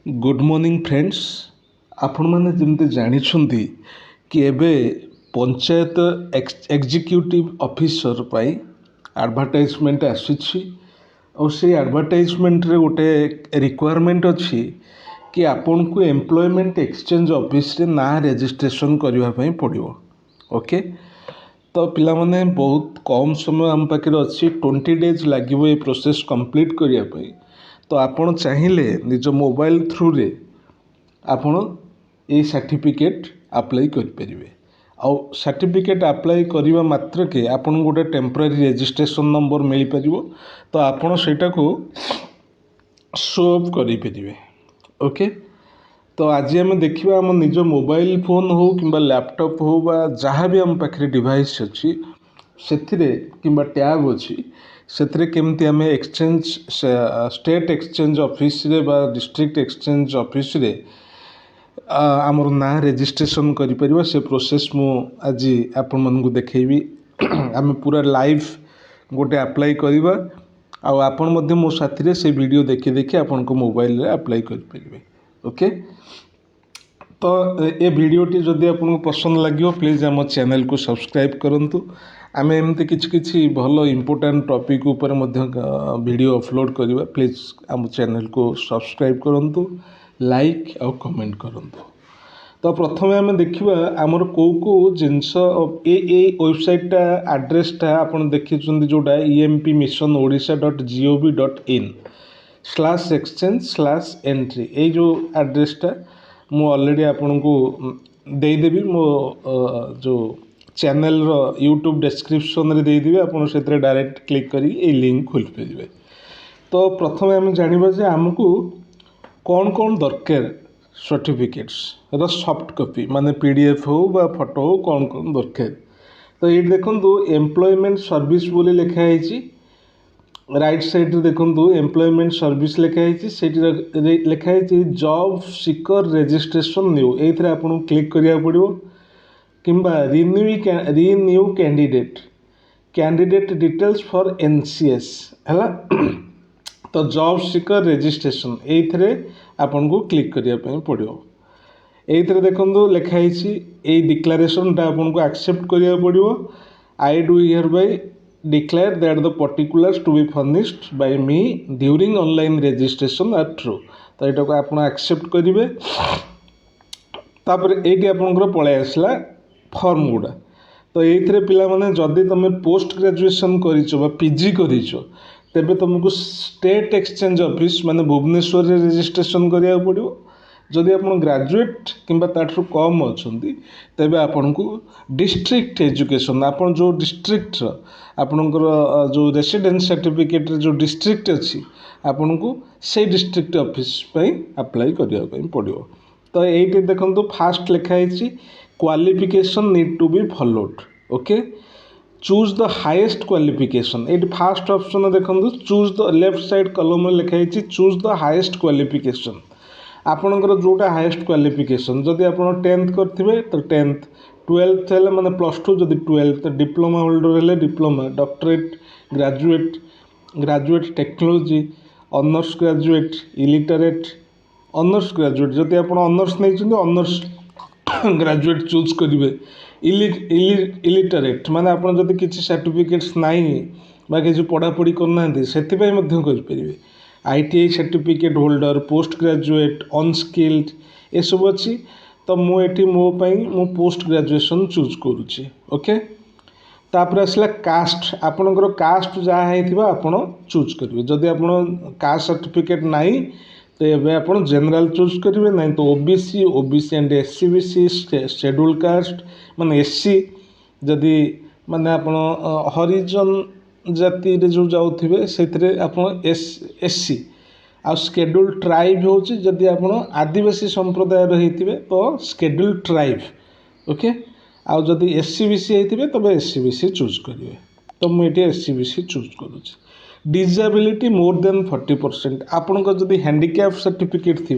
Good morning friends. आपण माने जमते जानिछंती कि एबे पंचायत एग्जीक्यूटिव ऑफिसर पाई एडवर्टाइजमेंट आसीछि और से एडवर्टाइजमेंट रे गोटे रिक्वायरमेंट अछि कि आपन को एम्प्लॉयमेंट एक्सचेंज ऑफिस रे ना रजिस्ट्रेशन करबा पई पड़िबो। ओके, तो पिला माने बहुत कम समय हम पाखे अच्छी 20 डेज लगे ये प्रोसेस कंप्लीट करने। तो आपण चाहिए निज मोबाइल थ्रू रे आपण ये सर्टिफिकेट अप्लाई करें। आउ सर्टिफिकेट अप्लाई करने मात्र के आपन गोटे टेम्पररी रजिस्ट्रेशन नंबर मिल पार, तो आपण सेटा को शो अप करें। ओके, तो आज आम देखा आम निज मोबाइल फोन हो कि लैपटॉप हो बा जहाँ भी आम पाखे डिवाइस अच्छी से टैब अच्छी से केमती आम एक्सचेंज स्टेट एक्सचेंज ऑफिस रे बा डिस्ट्रिक्ट एक्सचेंज ऑफिस रे आमर ना रजिस्ट्रेशन करिपरिबा से प्रोसेस मु आज आपण मानकु देखैबी। आम पूरा लाइव गोटे अप्लाई करिबा आउ आपण मध्य मो साथी रे से वीडियो देखि देखि आपण को मोबाइल रे अप्लाई करि परिबे। ओके, तो ये वीडियोटी जदि आपको पसंद लगे प्लीज़ आम चैनल को सब्सक्राइब करूँ। आम एमती किसी भल इंपोर्टाट टॉपिक उपर वीडियो अपलोड करवा। प्लीज़ आम चैनल को सब्सक्राइब करूँ, लाइक और कमेंट करूँ। तो प्रथम आम देखा आमर कौ जिनस ये वेबसाइटा आड्रेसटा आप देखी जोटा EMP मिशन odisha.gov.in/exchange/entry ये जो आड्रेसटा मु ऑलरेडी आपन को देदेवी मो जो चैनल रो यूट्यूब डिस्क्रिप्शन रे देदेवी। आपन से डायरेक्ट क्लिक करी ये लिंक खोल पारे। तो प्रथम आम जानिबा जे हमको कौन कौन दरकार सर्टिफिकेट्स रो सॉफ्ट कॉपी माने PDF हो बा फोटो हो कौन कौन दरकार। तो ये देखंतु एम्प्लॉयमेंट सर्विस बोली लिखा है राइट साइड देखो एम्प्लॉयमेंट सर्विस लिखाई से लिखाई जॉब सीकर रजिस्ट्रेशन न्यू ये आपको क्लिक करा पड़ो कि renew candidate details for NCS है। तो जॉब सीकर रजिस्ट्रेशन ये आपन को क्लिक करिया पड़ो। ये देखो लिखाई ये डिक्लेरेशन आपन को एक्सेप्ट करिया पड़ो। I do here bye declare that the particulars to be furnished by me during online registration are true। तो यहाँ को आप एक्सेप्ट करेंगे। तापर ये आपंकर पलि आसला फर्म गुड़ा। तो ये पिला माने जदि तुम पोस्ट ग्रेजुएशन कर PG कर तेबे तुमको स्टेट एक्सचेंज ऑफिस माने भुवनेश्वर रे रजिस्ट्रेशन करिया पड़ो। जदि आप ग्रेजुएट किंबा ताठू कम अच्छा तेबे आपन को डिस्ट्रिक्ट एजुकेशन आपन जो डिस्ट्रिक्ट आपनकर जो रेसिडेंस सर्टिफिकेट जो डिस्ट्रिक्ट अच्छी आपन को से डिस्ट्रिक्ट ऑफिस पई अप्लाई करिया पड़ो। तो ये देखो फास्ट लिखाई qualification need to be followed. Okay, choose the highest qualification ये फास्ट ऑप्शन देखो choose the left side column लिखाई चूज द हाईएस्ट क्वालिफिकेशन आपणकर जोटा हाईएस्ट क्वालिफिकेशन जदि आप 10th करेंगे तो 10th 12th है माने +2 जदि 12th डिप्लोमा होल्डर है diploma doctorate graduate technology honours graduate illiterate honours graduate जदि आप ऑनर्स नहीं ऑनर्स ग्रेजुएट चूज करेंगे। इलिटरेट माने आप जदि किसी सर्टिफिकेट्स नहीं बा किसी पढ़ापढ़ी करना से करें। ITI certificate holder post graduate unskilled ये सब अच्छी। तो मुझे मो पोस्ट ग्रेजुएशन चूज करुच्ची। ओके, तापर आसला कास्ट आपणकर कास्ट जहाँ है आपड़ चूज करेंगे। जदि आप कास्ट सर्टिफिकेट नाई तो ये आप जनरल चूज करेंगे ना तो OBC and SC/BC schedule caste माने SC जदि माने आप हरिजन जाति जो जाऊे से SC आ शेड्यूल ट्राइब हो जदि आप आदिवासी संप्रदाय होते तो शेड्यूल ट्राइब। ओके, आउ जदि SC/BC होते तब SC/BC चूज करेंगे। तो मुझे SC/BC चूज करुच्ची। डिसेबिलिटी मोर देन 40% आपण जदि हैंडिकैप सर्टिफिकेट थी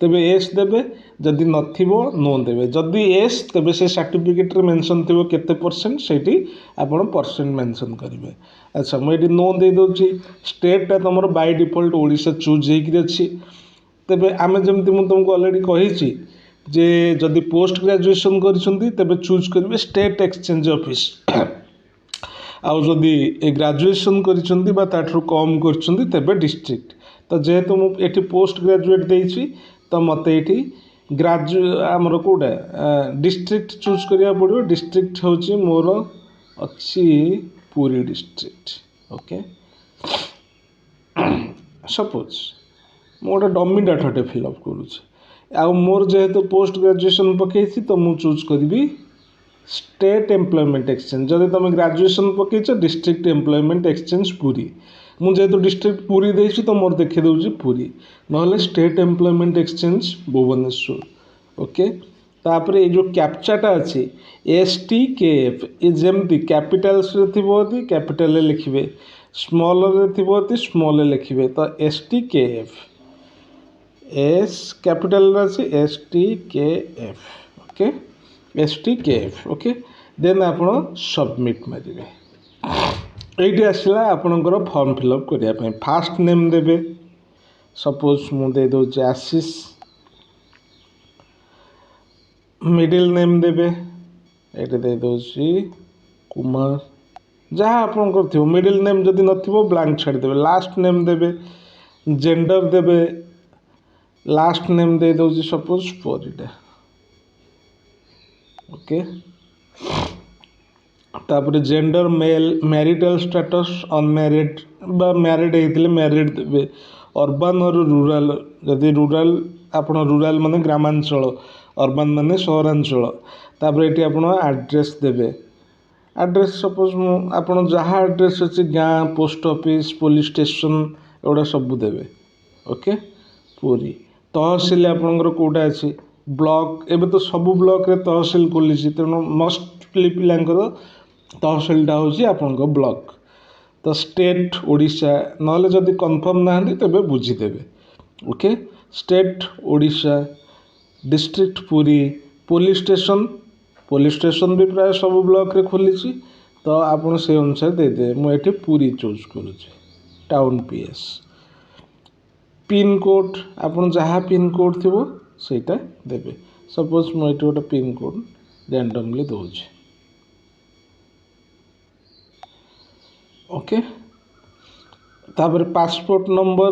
तेबे एस देबे जदि नथिबो नो देबे जदि एस तेबे से सर्टिफिकेट रे मेंशन थिबो केते परसेंट सेठी आपण परसेंट मेंशन करिवे। अच्छा मुझे नो दे दोची स्टेट ता तमरो बाय डिफॉल्ट ओडिशा चूज हेकि अछि तेबे आमे जमती मु तुमको ऑलरेडी कही जे जदि पोस्ट ग्रेजुएशन करिसेंती तेबे चूज करिवे स्टेट एक्सचेंज ऑफिस आउ जदि ग्रेजुएशन करिसेंती बा ताठू कम करछंती तेबे डिस्ट्रिक्ट। तो जेहेतु मु एठी पोस्ट ग्रेजुएट देइछि तो मते एठी आमर कोटा डिस्ट्रिक्ट चूज करिया पड़ियो। डिस्ट्रिक्ट होची मोर अच्छी पुरी डिस्ट्रिक्ट। ओके सपोज मु गोटे डमी डाटाटे फिलअप करुच्छे आ मोर जेहेतु पोस्ट ग्रेजुएशन पकई तो मु चूज करी स्टेट एम्प्लॉयमेंट एक्सचेंज। जदि तुम ग्रेजुएशन पकईच डिस्ट्रिक्ट एम्प्लॉयमेंट एक्सचेंज पुरी मुझे डिस्ट्रिक्ट पुरी देछि तो मोर देखि दउछि पुरी नहले state employment exchange Bhubaneswar. Okay तापर ये जो कैप्चाटा अच्छी STKF ये जमती कैपिटल्स कैपिटल लिखिए स्मॉल रे स्मॉल लिखिए तो STKF एस कैपिटल अच्छी STKF। Okay STKF okay then आपण सबमिट मारिबे। एइटी आसला आपणकर फॉर्म फिलअप करने फास्ट नेम देवे सपोज मु दे दउछि आशीष मिडिल नेम देवे ये दे दउछि कुमार जहाँ आपंकर थो मिडिल नेम जदि नथिबो ब्लैंक छाड़ी देवे। लास्ट नेम देवे जेंडर देवे लास्ट नेम दे दउछि सपोज परिडा। ओके तापर gender male marital status unmarried बा मैरिड होते मैरिड देवे। अर्बन और रूराल जदि रूराल आपण रूराल माने ग्रामांचल अर्बन माने सहरांचल। तापर ये आपण एड्रेस देवे एड्रेस सपोज आपण जहाँ एड्रेस अच्छी गाँ पोस्ट ऑफिस पुलिस स्टेशन एगुड़ा सब देवे। ओके पूरी तहसिल आपंकर कौटा अच्छी ब्लॉक एवं तो सब ब्लॉक रे तहसिल खोली तेणु मोस्टली पिलांकर तहसिलटा हूँ आपण ब्लॉक। तो स्टेट ओडिशा नहले जदि कन्फर्म ना तेबे बुझीदेवे। Okay state Odisha district Puri police station भी प्राय सब ब्लॉक रे खोली तो आपन से अनुसार दे दे मुझे पुरी चूज करुँचे टाउन PS पिन कोड आपन जहाँ पिन कोड थी ସେଇଟା देवे। सपोज मुझे गोटे पिन कोड रैंडमली दूसरी। ओके तापर पासपोर्ट नंबर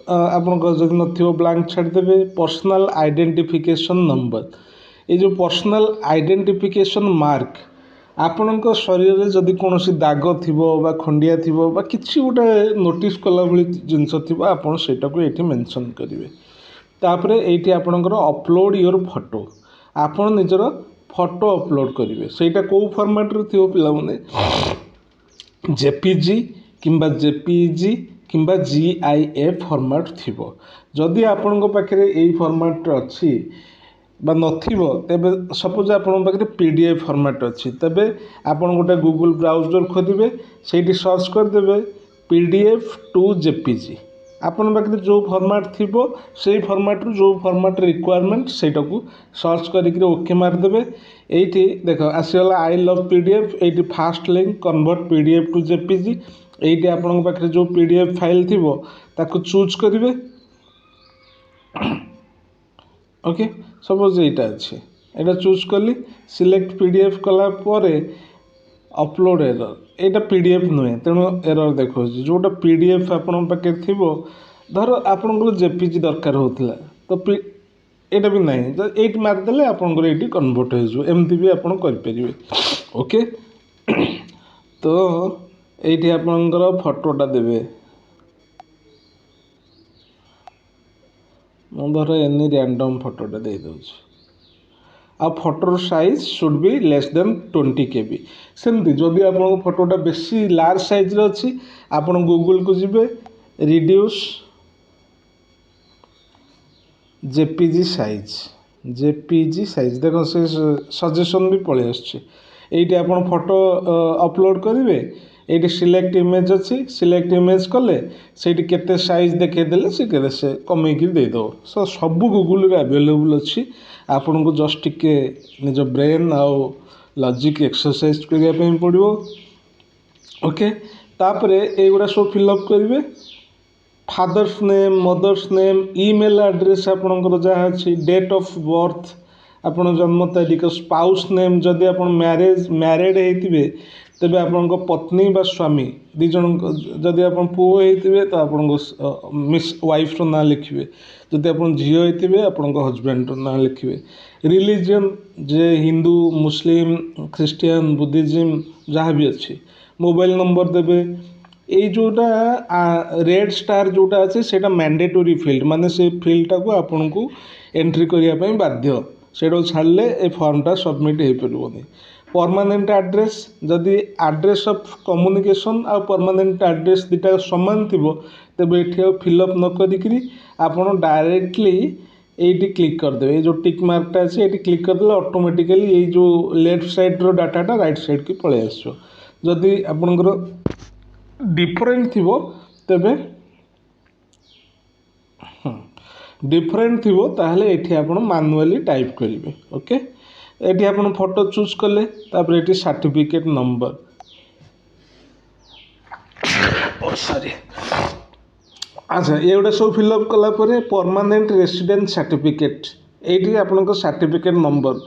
आपन जब न ब्लैंक छाड़देवे। पर्सनल आइडेंटिफिकेशन नंबर ये जो पर्सनल आइडेंटिफिकेशन मार्क आपण शरीर में जदि कौन दाग थी खंडिया थी कि गोटे नोटिस कला भाई जिनस थी आपड़ से मेंशन करेंगे। तापर ये आपणकर अपलोड योर फोटो आपण निजर फोटो अपलोड करेंगे। ସେଇଟା କେଉଁ ଫର୍ମାଟ୍ରେ ଥିବ ପିଲାମାନେ JPG किंबा JPEG किंबा GIF फॉर्मेट थिबो। जदि आपणଙ୍କ पाखरे एई फॉर्मेट अछि बा नथिबो तेबे सपोज आपणଙ୍କ पाखरे PDF फॉर्मेट अछि तबे आपण गोटे गूगल ब्राउजर खोदिबे सेठी सर्च कर देबे PDF टू JPG आपन पाखरे जो फॉर्मेट थिबो सेई फॉर्मेट रु जो फॉर्मेट रिक्वायरमेंट सेटा को सर्च करिक ओके मार देबे। एठी देखो आसीला आई लव PDF एठी first link convert PDF to JPG एठी आपन पाखरे जो PDF फाइल थिबो ताको चूज करिवे। ओके सपोज एटा अछि एटा चूज कली सिलेक्ट PDF कला परे अपलोड एरर एटा PDF नुहे तेणु एरर देखो जोटा PDF आपन पाखे थिबो धर आपन JPG दरकार होतला तो एटा भी नहीं तो 8 मार देले आपन एटी कन्वर्ट हो जो एमती भी आपन कर परिबे। ओके तो एटी आपन फोटोटा देबे मु धर एनी रैंडम फोटोटा दे दउछि आ फोटोर size should be less than 20 KB। सेमती जदि आपन फोटोटा बेसी लार्ज साइज रे अछि आपन गूगल को जिबे रिड्यूस JPG साइज देखो से सजेशन भी पड़े आसटी आपन फोटो अपलोड करेंगे। ये सिलेक्ट इमेज अच्छी सिलेक्ट इमेज कले से केते साइज देखेदेले से कमेकी देदेव सो सब गूगल अवेलेबल अच्छी आपन को जस्ट टिके निज ब्रेन आउ लॉजिक एक्सरसाइज करने पड़ो। ओके तापरे एगुड़ा सब फिलअप करेंगे father's name mother's name email address आपणकर जहाँ अच्छी डेट ऑफ बर्थ आपण जन्म तारीख स्पाउस नेम जदि आप मैरिड होते तेबे आपण पत्नी बा स्वामी दी जन जदि आप पुओ होते तो आप मिस वाइफ ना लिखिए जदि आप झील होते आपण हजबैंड ना लिखिए रिलीजन जे हिंदू मुस्लिम ख्रिस्टियन बुद्धिज्म जहाँ भी अच्छी मोबाइल नंबर देवे ये जोटा रेड स्टार जोटा अच्छे से मैंडेटोरी फील्ड माने से फील्डटा को आपन को एंट्री करने बाध्य से छाड़े ए फॉर्मटा सबमिट हो पारनी परमानेंट एड्रेस जदि एड्रेस ऑफ कम्युनिकेशन आ परमानेंट एड्रेस दुटा सामान थी तेज ये फिलअप न करी आपड़ डायरेक्टली ये क्लिक करदे जो टिक मार्कटा अच्छे ये क्लिक करदे ऑटोमेटिकली ये जो लेफ्ट साइड्र डाटाटा राइट साइड की पलि आस जदि आपणकर डिफरेंट थी तेबे डिफरेंट थी ताहले ये आप मैनुअली टाइप करेंगे ओके ये आप फोटो चूज कले तापर ये सर्टिफिकेट नंबर सॉरी अच्छा ये गोटे सब फिलअप कलापर परमानेंट रेसिडेंट सर्टिफिकेट ये आपन सर्टिफिकेट नंबर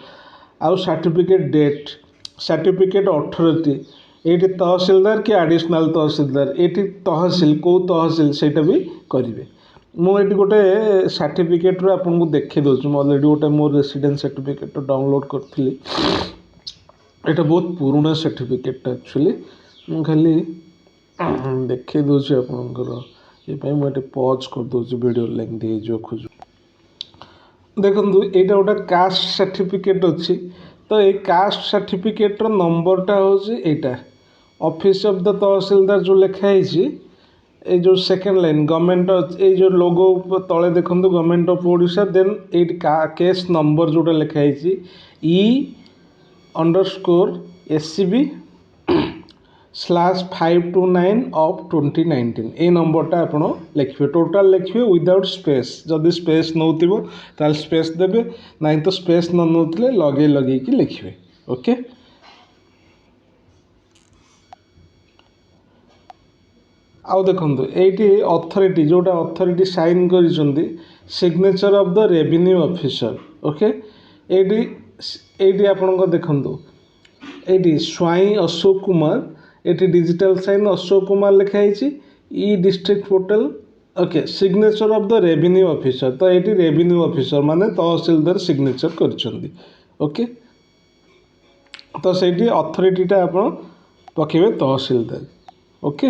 आउ सर्टिफिकेट डेट सर्टिफिकेट अथॉरिटी ये तहसीलदार कि एडिशनल तहसीलदार ये तहसील कौ तहसील सेटा भी करेंगे मुझे गोटे सर्टिफिकेट आपको देखी दूसरी अलरेडी गोटे मोर रेसिडेंस सर्टिफिकेट डाउनलोड करी यहाँ बहुत पुराना सर्टिफिकेट एक्चुअली मुझे खाली देखी दूसरी आपंकर ये मुझे पॉज कर दूसरी वीडियो लेंथी हो खोज देखो यहाँ गोटे कास्ट सर्टिफिकेट अच्छी तो ये कास्ट सर्टिफिकेट नंबरटा हूँ यहाँ ऑफिस ऑफ द तहसीलदार जो लिखाई ये जो सेकेंड लाइन गवर्नमेंट ये जो लोगो तले देखो गवर्नमेंट ऑफ ओडिशा देन ये केस नंबर जोटा लिखाई E_SCB/529 ऑफ 2019 ये नंबरटा आप लिखे टोटाल लिखे विदाउट स्पेस जदि स्पेस नौथिबो ताल स्पेस देबे नहीं तो स्पेस न नौथिले लगे कि लिखे ओके आउ देखो ये अथॉरिटी जोटा अथॉरिटी साइन कर signature of the revenue officer okay ये आपन देखो ये स्वाई अशोक कुमार ये डिजिटल साइन अशोक कुमार लिखाई ई district portal okay signature of the revenue officer तो ये रेवेन्यू ऑफिसर माने तहसीलदार सिग्नेचर कर ओके तो से अथॉरिटीटा आप पकेबे तहसीलदार ओके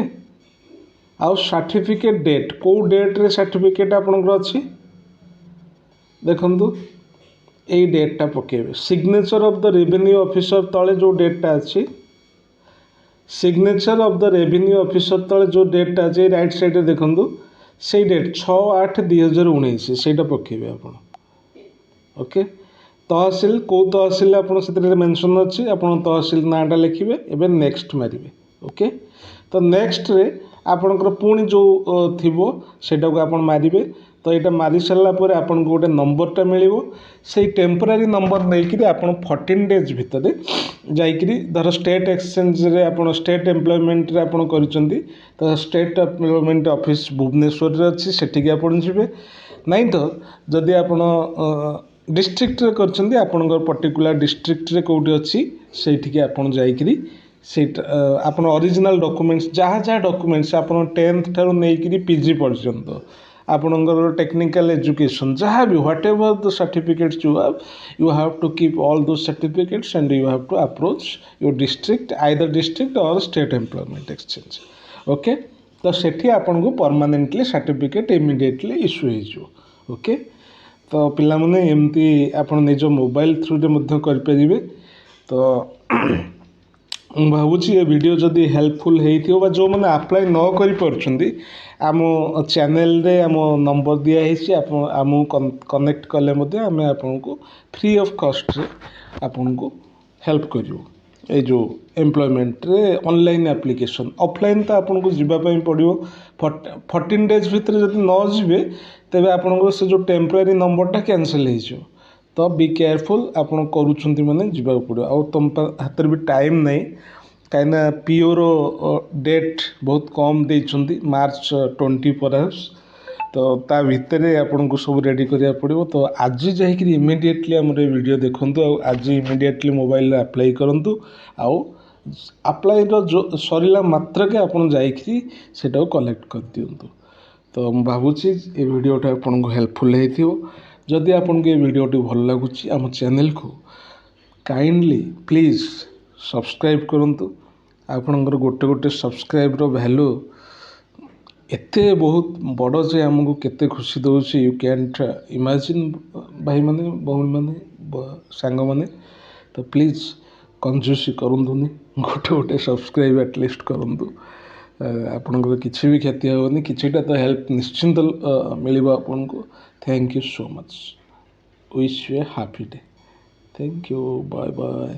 आउ सर्टिफिकेट डेट कौ डेट रे सर्टिफिकेट आपनकर अच्छी देखु यही डेटा पकेबे signature of the revenue officer तले जो डेटा अच्छी signature of the revenue officer तले जो डेटा अच्छे राइट साइड रे देखु से डेट 6/8/2019 से पकेबे आप ओके तहसील कौ तहसील आप मेंशन अच्छी आप तहसील नाटा लिखिए एवं नेक्स्ट मारे ओके तो नेक्स्ट रे आपणकर पुणी जो थी सेटा को आप मारे तो यहाँ मारी सारापर आपन को गोटे नंबरटा मिल से टेम्पोरारी नंबर नहीं आप 14 डेज भितर जाकि धर स्टेट एक्सचेंज रे आप स्टेट एम्प्लॉयमेंट रे आप तो स्टेट एम्प्लॉयमेंट ऑफिस भुवनेश्वर अच्छी सेठिकी आप नहीं तो जदि आप डिस्ट्रिक्ट रे कर पर्टिकुलर डिस्ट्रिक्ट रे कौटी अच्छी से आप जाकि आप ओरिजिनल डॉक्यूमेंट्स जहाँ जहाँ डॉक्यूमेंट्स आप 10th ठारू नहीं पीजी पर्यंत आपणकर टेक्निकल एजुकेशन जहाँ भी whatever the certificates you have to keep all those certificates and you have to approach your district either district or state employment exchange okay तो सेठी आपन को परमानेंटली सर्टिफिकेट इमिडिएटली इश्यू हो okay तो पिला माने एमती आपन निज मोबाइल थ्रू रे मध्य कर परिबे तो भावुँ ये वीडियो जदि हेल्पफुल हो जो मैंने अप्लाई न कर आम चैनल रे आम नंबर दिखाई आम कनेक्ट कले आम आपको फ्री ऑफ कॉस्ट रे आपन को हेल्प करूँ ये जो एम्प्लॉयमेंट रे ऑनलाइन एप्लिकेशन ऑफलाइन तो आपन को जीवाई पड़ो 14 डेज भितर जब न जीवे तेरे आपन से जो टेम्पोरारी नंबरटा कैंसल हो तो बी केयरफुल आपन करूँ मैंने जीवा पड़ो आ तुम हाथ भी टाइम नहीं କାହିଁକିନା ପିଓର ଡେଟ୍ ବହୁତ କମ୍ ଦେଇଛନ୍ତି ମାର୍ଚ୍ଚ 20 ପରାସ୍ ତ ତା ଭିତରେ ଆପଣଙ୍କୁ ସବୁ ରେଡ଼ି କରିବାକୁ ପଡ଼ିବ। ତ ଆଜି ଯାଇକିରି ଇମିଡ଼ିଏଟଲି ଆମର ଏ ଭିଡ଼ିଓ ଦେଖନ୍ତୁ ଆଉ ଆଜି ଇମିଡ଼ିଏଟଲି ମୋବାଇଲରେ ଆପ୍ଲାଏ କରନ୍ତୁ। ଆଉ ଆପ୍ଲାଏର ସରିଲା ମାତ୍ରକେ ଆପଣ ଯାଇକିରି ସେଇଟାକୁ କଲେକ୍ଟ କରିଦିଅନ୍ତୁ। ତ ମୁଁ ଭାବୁଛି ଏ ଭିଡ଼ିଓଟା ଆପଣଙ୍କୁ ହେଲ୍ପଫୁଲ୍ ହେଇଥିବ। ଯଦି ଆପଣଙ୍କୁ ଏ ଭିଡ଼ିଓଟି ଭଲ ଲାଗୁଛି ଆମ ଚ୍ୟାନେଲକୁ କାଇଣ୍ଡଲି ପ୍ଲିଜ୍ ସବସ୍କ୍ରାଇବ୍ କରନ୍ତୁ। ଆପଣଙ୍କର ଗୋଟେ ଗୋଟେ ସବସ୍କ୍ରାଇବ୍ର ଭ୍ୟାଲୁ ଏତେ ବହୁତ ବଡ଼ ଯେ ଆମକୁ କେତେ ଖୁସି ଦେଉଛି ୟୁ କ୍ୟାନ୍ଟ ଇମାଜିନ୍। ଭାଇମାନେ ଭଉଣୀମାନେ ସାଙ୍ଗମାନେ ତ ପ୍ଲିଜ୍ କଞ୍ଜୁସି କରନ୍ତୁନି, ଗୋଟେ ଗୋଟେ ସବସ୍କ୍ରାଇବ୍ ଆଟଲିଷ୍ଟ କରନ୍ତୁ। ଆପଣଙ୍କର କିଛି ବି କ୍ଷତି ହେବନି, କିଛିଟା ତ ହେଲ୍ପ ନିଶ୍ଚିନ୍ତ ମିଳିବ ଆପଣଙ୍କୁ। Thank you so much. Wish you a happy day. Thank you. Bye bye.